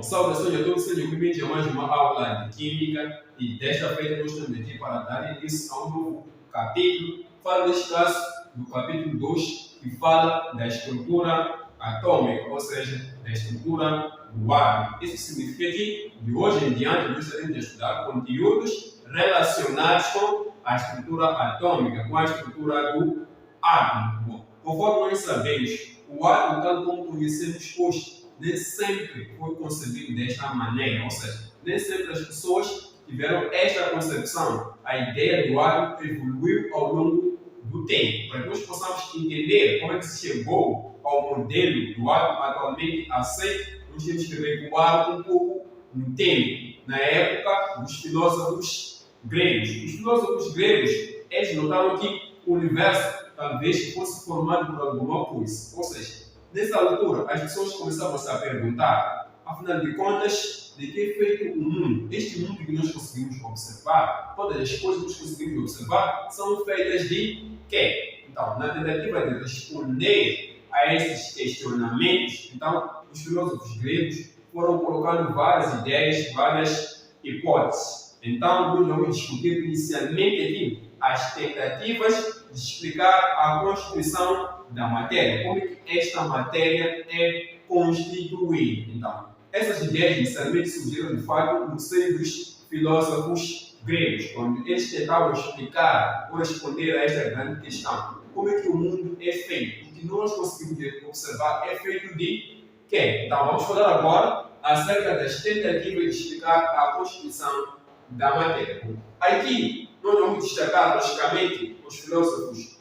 saudações a todos, sejam bem-vindos a mais uma aula de Química e desta feita nós estamos aqui para dar início a um novo capítulo. Falo neste caso do capítulo 2, que fala da estrutura atômica, ou seja, da estrutura do átomo. Isso significa que de hoje em diante nós estaremos a estudar conteúdos relacionados com a estrutura atômica, com a estrutura do átomo. Bom, conforme nós sabemos, o átomo, tal como conhecemos hoje, nem sempre foi concebido desta maneira, ou seja, nem sempre as pessoas tiveram esta concepção. A ideia do átomo evoluiu ao longo do tempo. Para que nós possamos entender como é que se chegou ao modelo do átomo atualmente aceito, nós temos que recuar um pouco no tempo, na época dos filósofos gregos. Os filósofos gregos, eles notaram que o universo talvez fosse formado por alguma coisa, ou seja, nessa altura, as pessoas começavam a se perguntar, afinal de contas, de que é feito o mundo? Este mundo que nós conseguimos observar, todas as coisas que nós conseguimos observar, são feitas de quê? Então, na tentativa de responder a esses questionamentos, então, os filósofos gregos foram colocando várias ideias, várias hipóteses. Então, nós vamos discutir inicialmente aqui as tentativas de explicar a constituição da matéria, como é que esta matéria é constituída. Então, essas ideias inicialmente surgiram de fato no seio dos filósofos gregos, quando eles tentavam explicar ou responder a esta grande questão: como é que o mundo é feito? O que nós conseguimos observar é feito de quê? Então, vamos falar agora acerca das tentativas de explicar a constituição da matéria. Aqui, nós vamos destacar, logicamente, os filósofos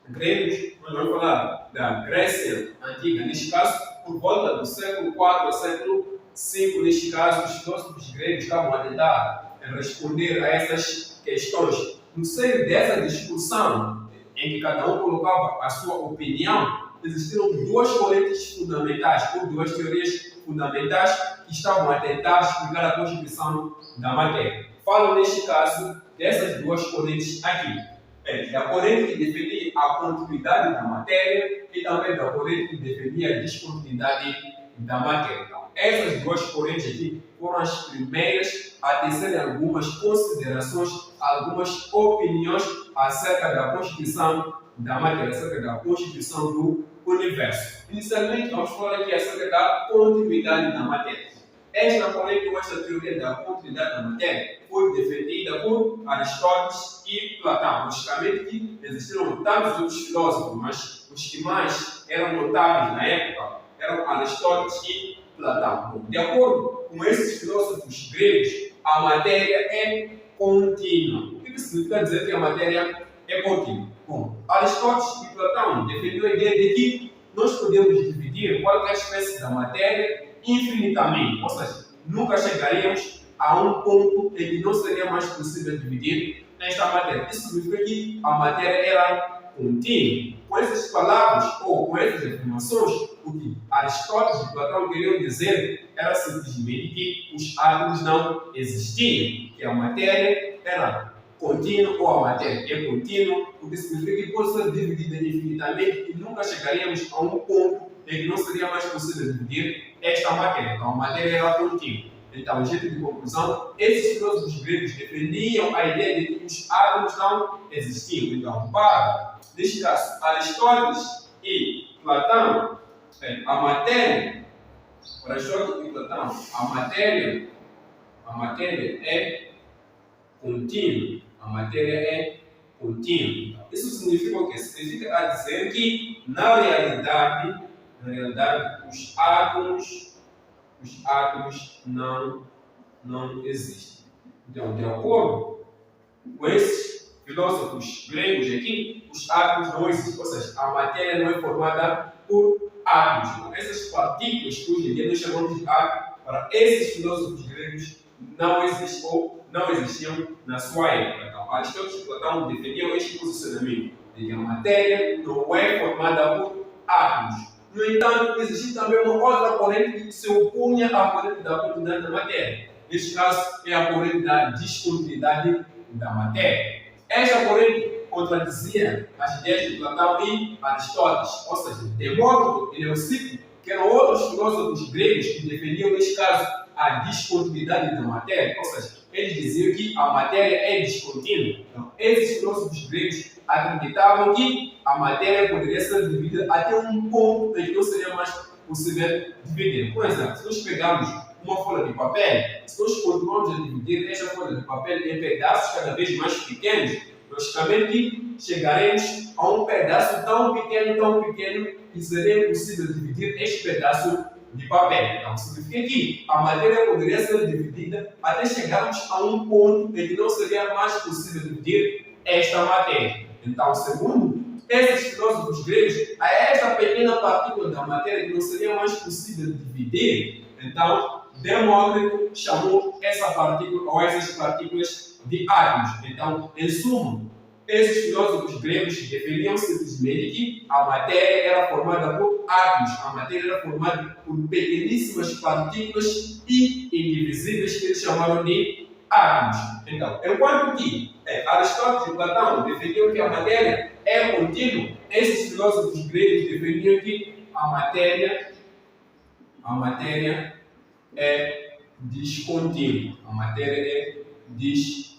gregos. Nós vamos falar da Grécia Antiga, neste caso, por volta do século IV ao século V, neste caso, os filósofos gregos estavam a tentar responder a essas questões. No seio dessa discussão, em que cada um colocava a sua opinião, existiram duas correntes fundamentais, ou duas teorias fundamentais, que estavam a tentar explicar a constituição da matéria. Falo, neste caso, dessas duas correntes aqui. Da corrente que defendia a continuidade da matéria e também da corrente que defendia a descontinuidade da matéria. Então, essas duas correntes aqui foram as primeiras a tecerem algumas considerações, algumas opiniões acerca da constituição da matéria, acerca da constituição do universo. Inicialmente, vamos falar aqui acerca da continuidade da matéria. Esta corrente, ou esta teoria da continuidade da matéria, foi defendida por Aristóteles e Platão. Logicamente que existiram tantos outros filósofos, mas os que mais eram notáveis na época eram Aristóteles e Platão. De acordo com esses filósofos gregos, a matéria é contínua. O que significa dizer que a matéria é contínua? Bom, Aristóteles e Platão defendiam a ideia de que nós podemos dividir qualquer espécie da matéria infinitamente, ou seja, nunca chegaríamos a um ponto em que não seria mais possível dividir esta matéria. Isso significa que a matéria era contínua. Com essas palavras ou com essas afirmações, o que Aristóteles e Platão queriam dizer era simplesmente que os átomos não existiam, que a matéria era contínua ou a matéria é contínua, o que significa que pode ser dividida infinitamente e nunca chegaríamos a um ponto em que não seria mais possível dividir esta matéria. Então, a matéria era contínua. Então, em jeito de conclusão, esses filósofos gregos defendiam a ideia de que os átomos não existiam. Então, para, neste caso, Aristóteles e Platão, a matéria, para Aristóteles e Platão, a matéria é contínua. A matéria é contínua. Isso significa o quê? Significa a dizer que, na realidade, os átomos não existem. Então, de acordo com esses filósofos gregos aqui, os átomos não existem, ou seja, a matéria não é formada por átomos. Então, essas partículas que hoje em dia nós chamamos de átomos, para esses filósofos gregos não existem ou não existiam na sua época. Então, Aristóteles e Platão defendiam este posicionamento de que a matéria não é formada por átomos. No entanto, existia também uma outra corrente que se opunha à corrente da continuidade da matéria. Neste caso, é a corrente da descontinuidade da matéria. Esta corrente contradizia as ideias de Platão e Aristóteles, ou seja, Demócrito e Leucipo, que eram outros filósofos gregos que defendiam, neste caso, a descontinuidade da matéria, ou seja, eles diziam que a matéria é descontínua. Então, esses filósofos gregos acreditavam que a matéria poderia ser dividida até um ponto em que não seria mais possível dividir. Por exemplo, se nós pegarmos uma folha de papel, se nós continuarmos a dividir esta folha de papel em pedaços cada vez mais pequenos, logicamente chegaremos a um pedaço tão pequeno, que seria impossível dividir este pedaço de papel. Então, significa que a matéria poderia ser dividida até chegarmos a um ponto em que não seria mais possível dividir esta matéria. Então, segundo esses filósofos gregos, a esta pequena partícula da matéria que não seria mais possível dividir, então, Demócrito chamou essa partícula ou essas partículas de átomos. Então, em suma, esses filósofos gregos defendiam simplesmente que a matéria era formada por átomos, a matéria era formada por pequeníssimas partículas e indivisíveis que eles chamaram de átomos. Então, enquanto que Aristóteles e Platão defendiam que a matéria é contínua, esses filósofos gregos defendiam que a matéria é descontínua. A matéria é descontínua.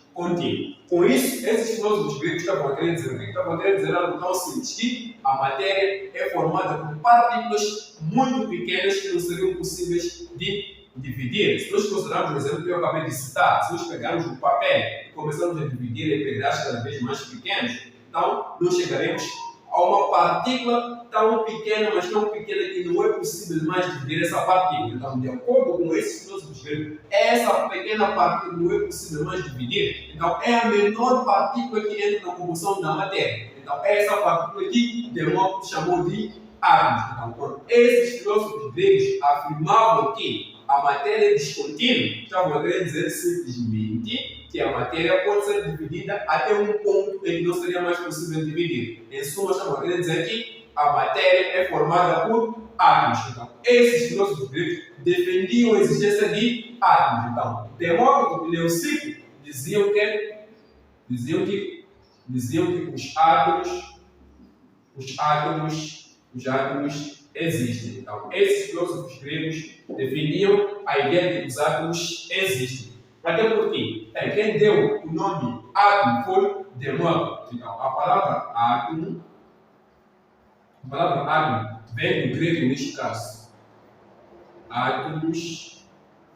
Com isso, esses filósofos gregos estavam a querer dizer o quê? Estavam a querer dizer algo tão simples, que a matéria é formada por partículas muito pequenas que não seriam possíveis de dividir. Se nós considerarmos o exemplo que eu acabei de citar, se nós pegarmos o papel e começarmos a dividir em pedaços cada vez mais pequenos, então nós chegaremos a uma partícula tão pequena, mas tão pequena que não é possível mais dividir essa partícula. Então, de acordo com esses filósofos gregos, essa pequena partícula não é possível mais dividir. Então, é a menor partícula que entra na composição da matéria. Então, é essa partícula que Demócrito chamou de átomos. Então, esses filósofos gregos afirmavam que a matéria é descontínua, estavam a querer dizer simplesmente que a matéria pode ser dividida até um ponto em que não seria mais possível dividir. Em suma, estavam a querer dizer que a matéria é formada por átomos. Então, esses filósofos gregos defendiam a existência de átomos. Então, Demócrito e Leucipo diziam que os átomos existem. Então, esses filósofos gregos defendiam a ideia de que os átomos existem. Até porque quem deu o nome átomo foi Demócrito. Então, a palavra átomo vem do grego neste caso. Átomos,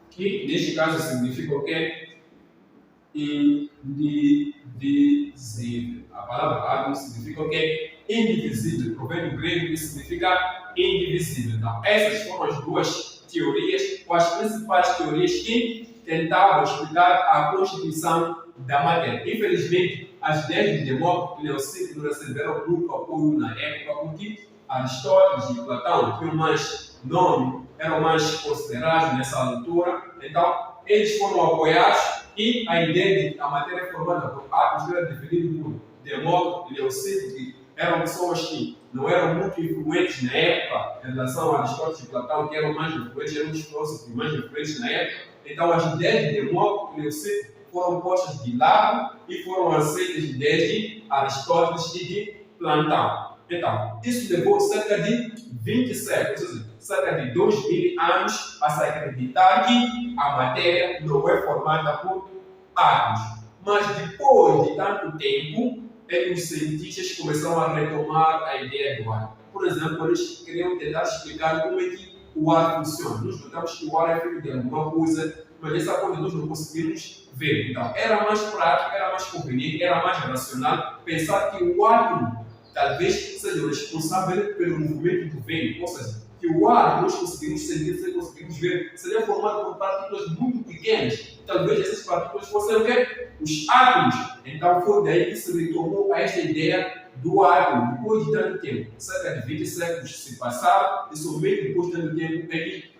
que neste caso significa o quê? Indivisível. A palavra átomo significa o quê? Indivisível. Provém do grego que significa indivisível. Então, essas foram as duas teorias, ou as principais teorias que tentavam explicar a constituição da matéria. Infelizmente, as ideias de Demócrito e Leucipo não receberam muito apoio na época, porque Aristóteles e Platão tinham mais nome, eram mais considerados nessa altura. Então, eles foram apoiados e a ideia de a matéria formada por átomos era defendida por Demócrito e Leucipo, que eram pessoas que não eram muito influentes na época em relação a Aristóteles e Platão, que eram mais influentes, eram os filósofos mais influentes na época. Então, as ideias de Demócrito e Leucipo foram postas de lado e foram aceitas as ideias de Aristóteles e de Platão. Então, isso levou cerca de 20 séculos, ou seja, cerca de 2000 anos, a se acreditar que a matéria não é formada por átomos. Mas depois de tanto tempo, os cientistas começaram a retomar a ideia do ar. Por exemplo, eles queriam tentar explicar como é que o ar funciona. Nós notamos que o ar é feito de alguma coisa, mas essa coisa nós não conseguimos ver. Então, era mais prático, era mais conveniente, era mais racional pensar que o átomo talvez seja o responsável pelo movimento do vento. Ou seja, que o ar que nós conseguimos sentir, se conseguimos ver, seria formado por partículas muito pequenas. Talvez essas partículas fossem o quê? Os átomos. Então foi daí que se retomou a esta ideia do átomo. Depois de tanto tempo, cerca de 20 séculos se passaram, e somente depois de tanto tempo é que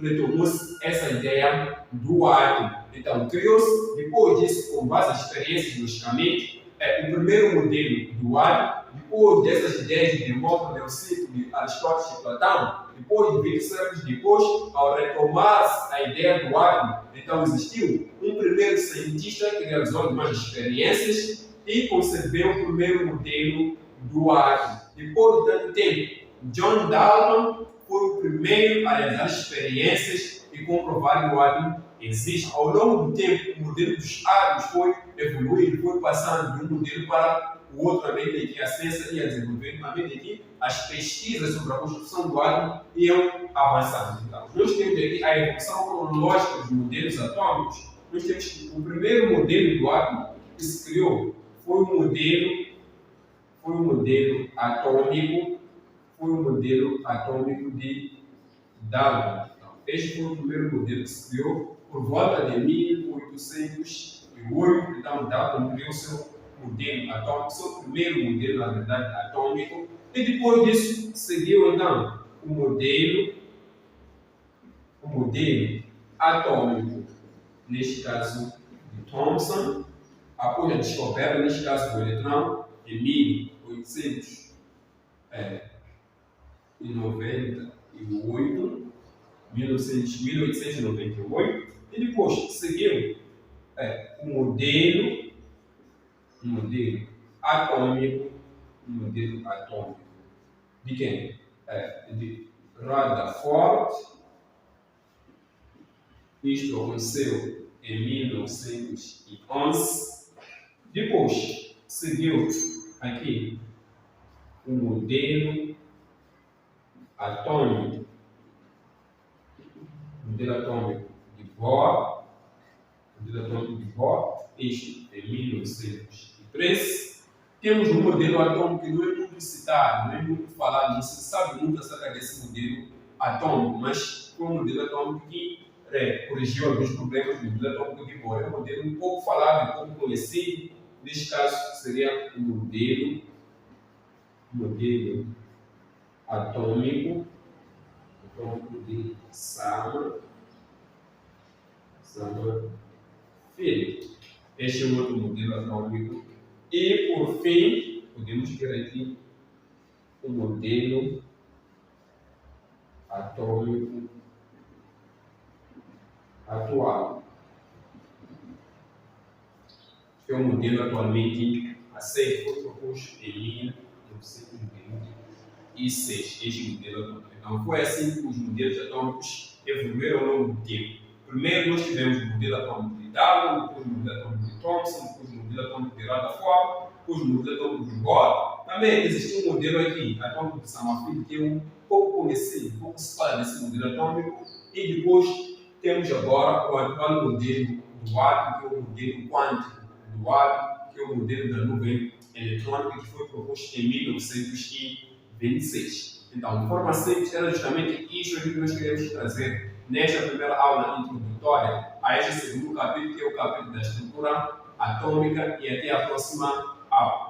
retomou-se essa ideia do átomo. Então criou-se, depois disso, com base nas experiências, logicamente, o primeiro modelo do átomo. Depois dessas ideias de Demócrito, Leucipo, de Aristóteles e Platão, depois de 20 séculos depois, ao retomar a ideia do átomo, então existiu um primeiro cientista que realizou algumas experiências e concebeu o primeiro modelo do átomo. Depois de tanto tempo, John Dalton foi o primeiro a realizar experiências e e comprovar que o átomo existe. Ao longo do tempo, o modelo dos átomos foi evoluindo, foi passando de um modelo para o outro, à medida que a ciência ia desenvolvendo, à medida que as pesquisas sobre a construção do átomo iam avançando. Então, nós temos aqui a evolução cronológica dos modelos atômicos. Nós temos que o primeiro modelo do átomo que se criou foi o modelo atômico de Dalton. Então, este foi o primeiro modelo que se criou por volta de 1808. Então, Dalton criou seu modelo atômico, seu primeiro modelo, na verdade, atômico. E depois disso, seguiu então o modelo atômico, neste caso de Thomson, após a descoberta, neste caso do eletrão, em 1898, e depois seguiu o modelo atômico de quem? De Rutherford. Isto aconteceu em 1911. Depois seguiu aqui o modelo atômico de Bohr. Isto em 1913. Temos um modelo atômico que não é muito citado, não é muito falado, não se sabe muito acerca desse modelo atômico, mas foi um modelo atômico que corrigiu alguns problemas do modelo atômico de Bohr. É um modelo um pouco falado, um pouco conhecido. Neste caso, seria o modelo atômico de Summerfield. Este é um outro modelo atômico. E, por fim, podemos ter aqui o modelo atômico atual, que é o modelo atualmente aceito, foi proposto em 1996, este modelo atômico. Então, foi assim que os modelos atômicos evoluíram ao longo do tempo. Primeiro, nós tivemos o modelo atômico de Dalton, depois o modelo atômico de Thomson, depois o modelo atômico de Rutherford, depois o modelo atômico de Bohr. Também existe um modelo aqui, atômico de Summerfield, que é um pouco conhecido, um pouco se fala desse modelo atômico, e depois temos agora o atual modelo do átomo, que é o modelo quântico do átomo, que é o modelo da nuvem eletrônica, que foi proposto em 1926. Então, de forma simples, era justamente isso que nós queremos trazer nesta primeira aula introdutória a este segundo capítulo, que é o capítulo da estrutura atômica, e até a próxima aula.